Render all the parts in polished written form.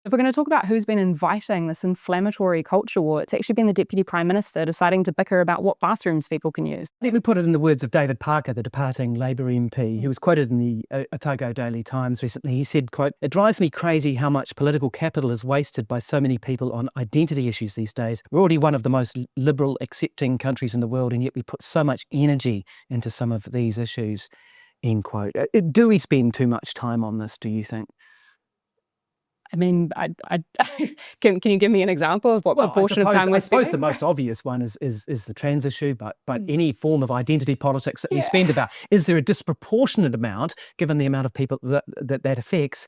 If we're going to talk about who's been inviting this inflammatory culture war, it's actually been the Deputy Prime Minister deciding to bicker about what bathrooms people can use. Let me put it in the words of David Parker, the departing Labour MP, who was quoted in the Otago Daily Times recently. He said, quote, "It drives me crazy how much political capital is wasted by so many people on identity issues these days. We're already one of the most liberal, accepting countries in the world, and yet we put so much energy into some of these issues," end quote. Do we spend too much time on this, do you think? I mean, can you give me an example of what proportion of time we're I suppose spending? the most obvious one is the trans issue, but any form of identity politics that we spend about, is there a disproportionate amount, given the amount of people that affects,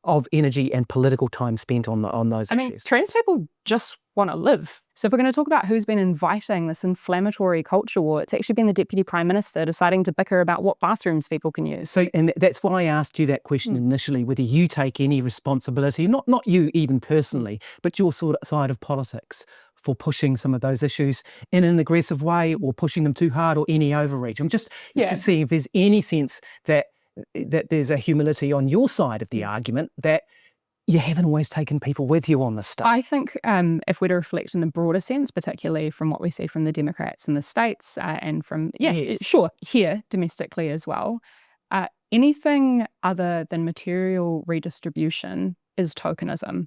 of energy and political time spent on those issues? I mean, trans people just want to live. So if we're going to talk about who's been inviting this inflammatory culture war, it's actually been the Deputy Prime Minister deciding to bicker about what bathrooms people can use. So, and that's why I asked you that question initially, whether you take any responsibility, not you even personally, but your side of politics, for pushing some of those issues in an aggressive way, or pushing them too hard, or any overreach. I'm just to see if there's any sense that there's a humility on your side of the argument that you haven't always taken people with you on this stuff. I think if we're to reflect in the broader sense, particularly from what we see from the Democrats in the States and from, here domestically as well, anything other than material redistribution is tokenism.